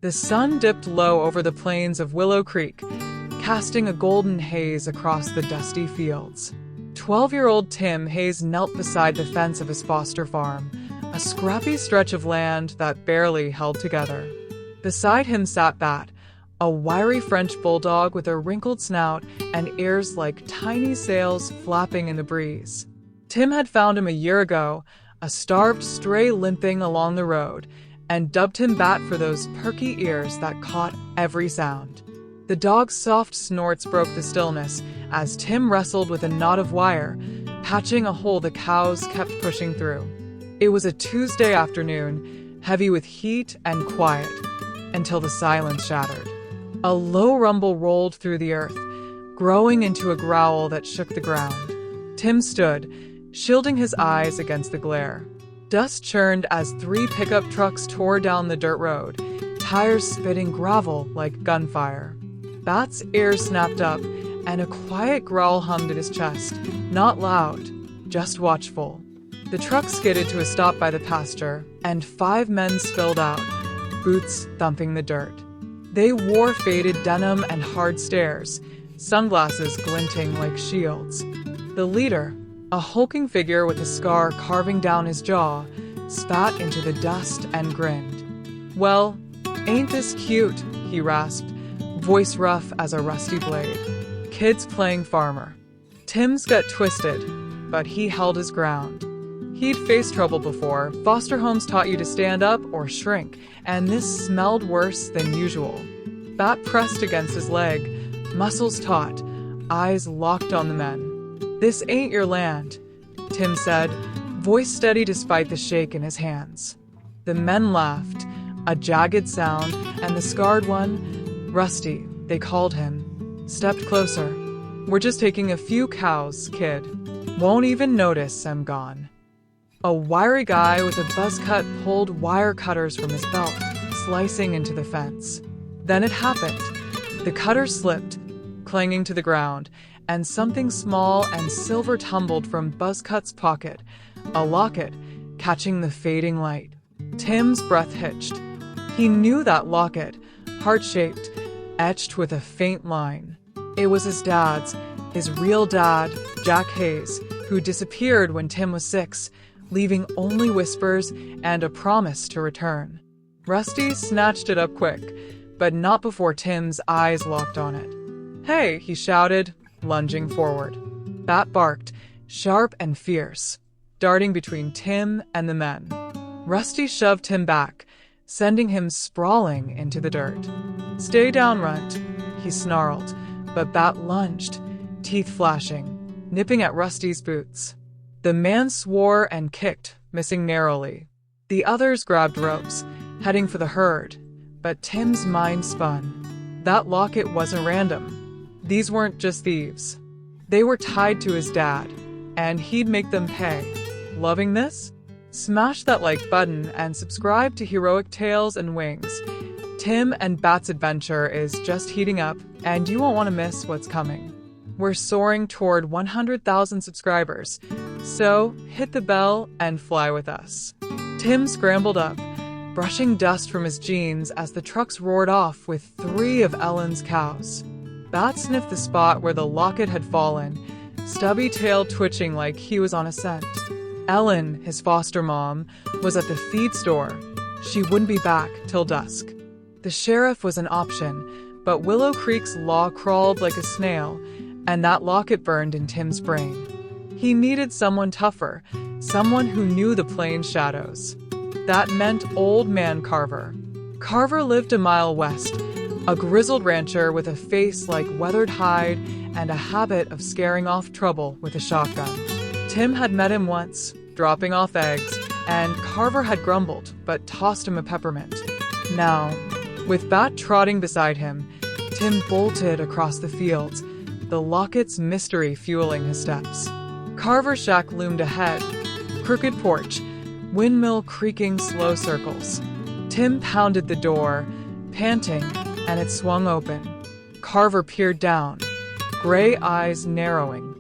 The sun dipped low over the plains of Willow Creek, casting a golden haze across the dusty fields. 12-year-old Tim Hayes knelt beside the fence of his foster farm, a scrappy stretch of land that barely held together. Beside him sat Bat, a wiry French Bulldog with a wrinkled snout and ears like tiny sails flapping in the breeze. Tim had found him a year ago, a starved stray limping along the road, and dubbed him Bat for those perky ears that caught every sound. The dog's soft snorts broke the stillness as Tim wrestled with a knot of wire, patching a hole the cows kept pushing through. It was a Tuesday afternoon, heavy with heat and quiet, until the silence shattered. A low rumble rolled through the earth, growing into a growl that shook the ground. Tim stood, shielding his eyes against the glare. Dust churned as 3 pickup trucks tore down the dirt road, tires spitting gravel like gunfire. Bat's ears snapped up, and a quiet growl hummed in his chest, not loud, just watchful. The truck skidded to a stop by the pasture, and 5 men spilled out, boots thumping the dirt. They wore faded denim and hard stares, sunglasses glinting like shields. The leader, a hulking figure with a scar carving down his jaw, spat into the dust and grinned. "Well, ain't this cute?" he rasped, voice rough as a rusty blade. "Kids playing farmer." Tim's gut twisted, but he held his ground. He'd faced trouble before. Foster homes taught you to stand up or shrink, and this smelled worse than usual. Bat pressed against his leg, muscles taut, eyes locked on the men. "This ain't your land," Tim said, voice steady despite the shake in his hands. The men laughed, a jagged sound, and the scarred one, Rusty, they called him, stepped closer. "We're just taking a few cows, kid. Won't even notice I'm gone." A wiry guy with a buzz cut pulled wire cutters from his belt, slicing into the fence. Then it happened. The cutters slipped, clanging to the ground, and something small and silver tumbled from Buzzcut's pocket, a locket, catching the fading light. Tim's breath hitched. He knew that locket, heart-shaped, etched with a faint line. It was his dad's, his real dad, Jack Hayes, who disappeared when Tim was 6, leaving only whispers and a promise to return. Rusty snatched it up quick, but not before Tim's eyes locked on it. "Hey," he shouted, lunging forward. Bat barked, sharp and fierce, darting between Tim and the men. Rusty shoved him back, sending him sprawling into the dirt. "Stay down, Runt," he snarled, but Bat lunged, teeth flashing, nipping at Rusty's boots. The man swore and kicked, missing narrowly. The others grabbed ropes, heading for the herd, but Tim's mind spun. That locket wasn't random. These weren't just thieves. They were tied to his dad, and he'd make them pay. Loving this? Smash that like button and subscribe to Heroic Tales and Wings. Tim and Bat's adventure is just heating up, and you won't want to miss what's coming. We're soaring toward 100,000 subscribers, so hit the bell and fly with us. Tim scrambled up, brushing dust from his jeans as the trucks roared off with 3 of Ellen's cows. Bat sniffed the spot where the locket had fallen, stubby tail twitching like he was on a scent. Ellen, his foster mom, was at the feed store. She wouldn't be back till dusk. The sheriff was an option, but Willow Creek's law crawled like a snail, and that locket burned in Tim's brain. He needed someone tougher, someone who knew the plains shadows. That meant Old Man Carver. Carver lived a mile west, a grizzled rancher with a face like weathered hide and a habit of scaring off trouble with a shotgun. Tim had met him once, dropping off eggs, and Carver had grumbled, but tossed him a peppermint. Now, with Bat trotting beside him, Tim bolted across the fields, the locket's mystery fueling his steps. Carver's shack loomed ahead, crooked porch, windmill creaking slow circles. Tim pounded the door, panting, and it swung open. Carver peered down, gray eyes narrowing.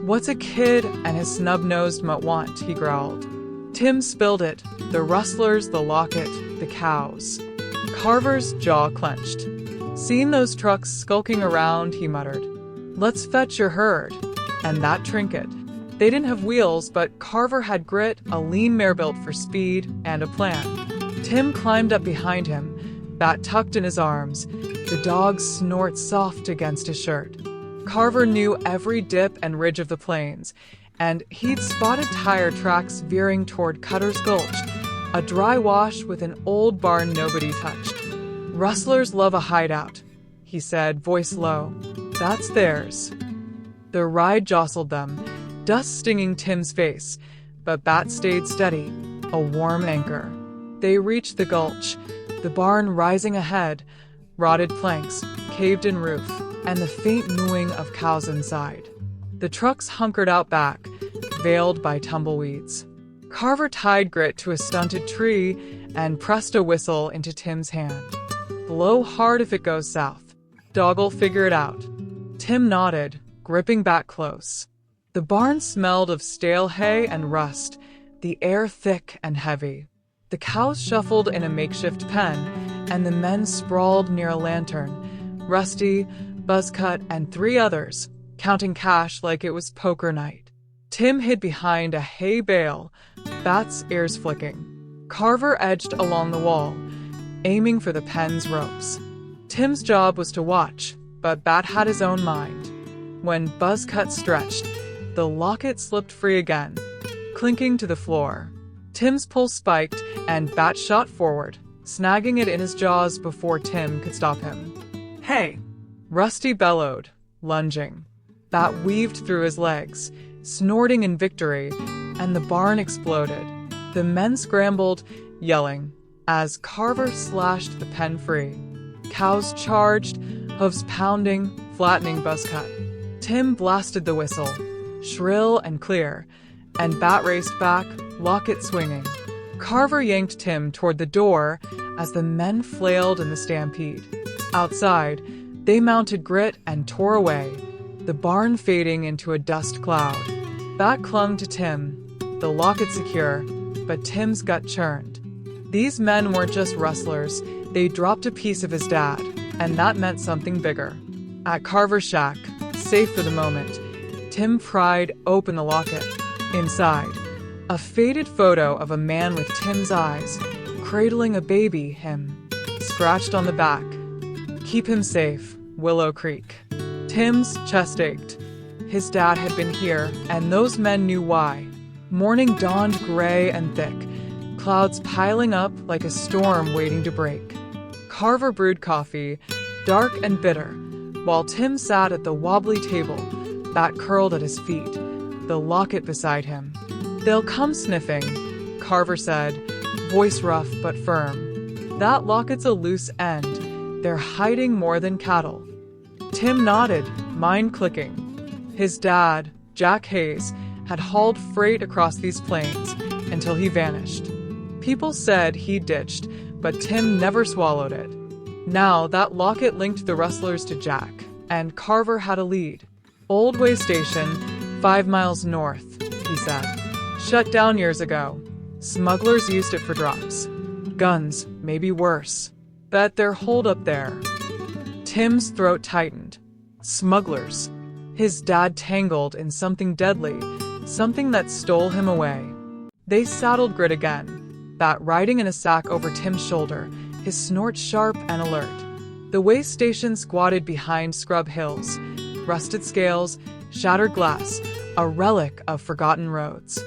"What's a kid and his snub-nosed mutt want?" he growled. Tim spilled it, the rustlers, the locket, the cows. Carver's jaw clenched. Seeing those trucks skulking around, he muttered, "Let's fetch your herd." And that trinket. They didn't have wheels, but Carver had grit, a lean mare built for speed, and a plan. Tim climbed up behind him, Bat tucked in his arms, the dog's snort soft against his shirt. Carver knew every dip and ridge of the plains, and he'd spotted tire tracks veering toward Cutter's Gulch, a dry wash with an old barn nobody touched. "Rustlers love a hideout," he said, voice low. "That's theirs." The ride jostled them, dust stinging Tim's face, but Bat stayed steady, a warm anchor. They reached the gulch, the barn rising ahead, rotted planks, caved-in roof, and the faint mooing of cows inside. The trucks hunkered out back, veiled by tumbleweeds. Carver tied Grit to a stunted tree and pressed a whistle into Tim's hand. "Blow hard if it goes south. Dog'll figure it out." Tim nodded, gripping Bat close. The barn smelled of stale hay and rust, the air thick and heavy. The cows shuffled in a makeshift pen, and the men sprawled near a lantern, Rusty, Buzzcut, and 3 others, counting cash like it was poker night. Tim hid behind a hay bale, Bat's ears flicking. Carver edged along the wall, aiming for the pen's ropes. Tim's job was to watch, but Bat had his own mind. When Buzzcut stretched, the locket slipped free again, clinking to the floor. Tim's pulse spiked, and Bat shot forward, snagging it in his jaws before Tim could stop him. "Hey!" Rusty bellowed, lunging. Bat weaved through his legs, snorting in victory, and the barn exploded. The men scrambled, yelling, as Carver slashed the pen free. Cows charged, hooves pounding, flattening Buzzcut. Tim blasted the whistle, shrill and clear, and Bat raced back, Locket swinging. Carver yanked Tim toward the door as the men flailed in the stampede. Outside, they mounted Grit and tore away, the barn fading into a dust cloud. Bat clung to Tim, the locket secure, but Tim's gut churned. These men weren't just rustlers, they dropped a piece of his dad, and that meant something bigger. At Carver's shack, safe for the moment, Tim pried open the locket. Inside, a faded photo of a man with Tim's eyes, cradling a baby, him, scratched on the back. "Keep him safe, Willow Creek." Tim's chest ached. His dad had been here, and those men knew why. Morning dawned gray and thick, clouds piling up like a storm waiting to break. Carver brewed coffee, dark and bitter, while Tim sat at the wobbly table, Bat curled at his feet, the locket beside him. "They'll come sniffing," Carver said, voice rough but firm. "That locket's a loose end. They're hiding more than cattle." Tim nodded, mind clicking. His dad, Jack Hayes, had hauled freight across these plains until he vanished. People said he ditched, but Tim never swallowed it. Now that locket linked the rustlers to Jack, and Carver had a lead. "Old Way Station, 5 miles north," he said. "Shut down years ago. Smugglers used it for drops. Guns, maybe worse. Bet they're holed up there." Tim's throat tightened. Smugglers. His dad tangled in something deadly, something that stole him away. They saddled Grit again, Bat riding in a sack over Tim's shoulder, his snort sharp and alert. The way station squatted behind scrub hills, rusted scales, shattered glass, a relic of forgotten roads.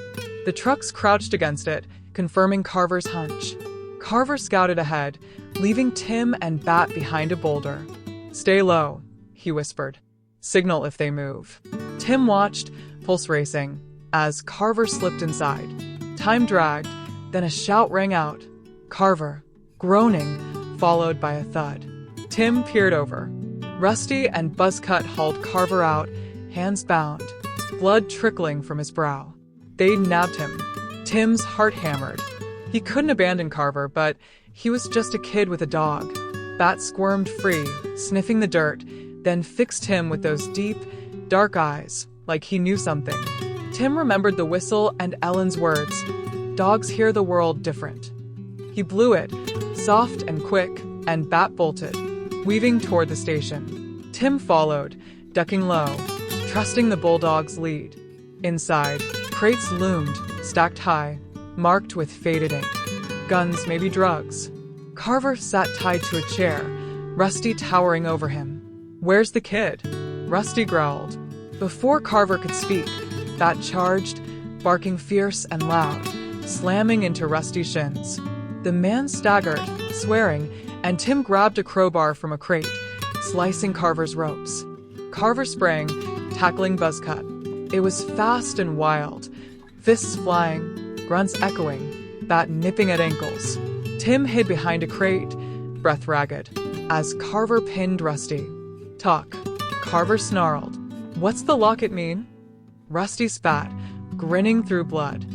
The trucks crouched against it, confirming Carver's hunch. Carver scouted ahead, leaving Tim and Bat behind a boulder. "Stay low," he whispered. "Signal if they move." Tim watched, pulse racing, as Carver slipped inside. Time dragged, then a shout rang out. "Carver," groaning, followed by a thud. Tim peered over. Rusty and Buzzcut hauled Carver out, hands bound, blood trickling from his brow. They'd nabbed him. Tim's heart hammered. He couldn't abandon Carver, but he was just a kid with a dog. Bat squirmed free, sniffing the dirt, then fixed him with those deep, dark eyes, like he knew something. Tim remembered the whistle and Ellen's words, "Dogs hear the world different." He blew it, soft and quick, and Bat bolted, weaving toward the station. Tim followed, ducking low, trusting the Bulldog's lead. Inside, crates loomed, stacked high, marked with faded ink. Guns, maybe drugs. Carver sat tied to a chair, Rusty towering over him. "Where's the kid?" Rusty growled. Before Carver could speak, Bat charged, barking fierce and loud, slamming into Rusty's shins. The man staggered, swearing, and Tim grabbed a crowbar from a crate, slicing Carver's ropes. Carver sprang, tackling Buzzcut. It was fast and wild, fists flying, grunts echoing, Bat nipping at ankles. Tim hid behind a crate, breath ragged, as Carver pinned Rusty. "Talk," Carver snarled. "What's the locket mean?" Rusty spat, grinning through blood.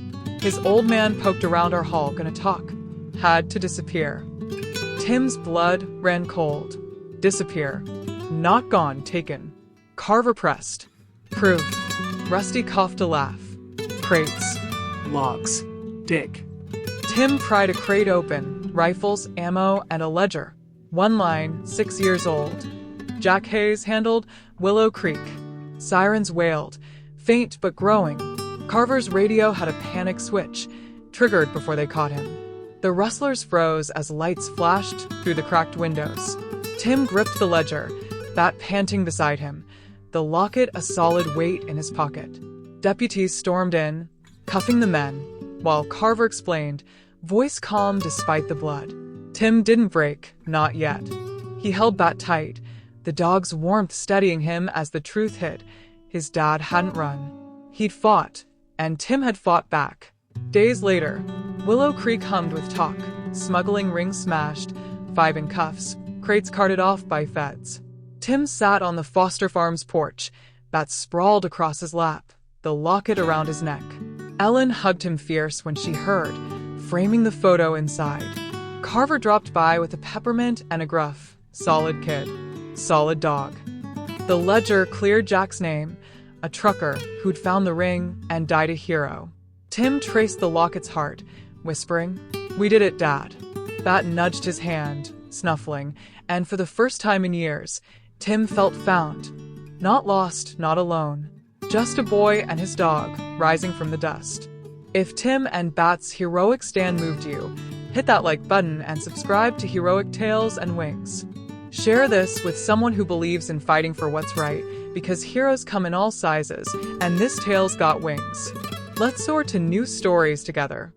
His old man poked around our hall, gonna talk. Had to disappear. Tim's blood ran cold. Disappear. Not gone, taken. Carver pressed. Proof. Rusty coughed a laugh. Crates. Logs. Dig. Tim pried a crate open, rifles, ammo, and a ledger. One line, 6 years old. Jack Hayes handled Willow Creek. Sirens wailed, faint but growing. Carver's radio had a panic switch, triggered before they caught him. The Rustlers froze as lights flashed through the cracked windows. Tim gripped the ledger, Bat panting beside him, the locket a solid weight in his pocket. Deputies stormed in, cuffing the men, while Carver explained, voice calm despite the blood. Tim didn't break, not yet. He held Bat tight, the dog's warmth steadying him as the truth hit. His dad hadn't run. He'd fought, and Tim had fought back. Days later, Willow Creek hummed with talk, smuggling rings smashed, 5 in cuffs, crates carted off by feds. Tim sat on the Foster Farm's porch, Bat sprawled across his lap, the locket around his neck. Ellen hugged him fierce when she heard, framing the photo inside. Carver dropped by with a peppermint and a gruff, solid kid, solid dog. The ledger cleared Jack's name, a trucker who'd found the ring and died a hero. Tim traced the locket's heart, whispering, "We did it, Dad." Bat nudged his hand, snuffling, and for the first time in years, Tim felt found. Not lost, not alone. Just a boy and his dog, rising from the dust. If Tim and Bat's heroic stand moved you, hit that like button and subscribe to Heroic Tales and Wings. Share this with someone who believes in fighting for what's right, because heroes come in all sizes, and this tale's got wings. Let's soar to new stories together.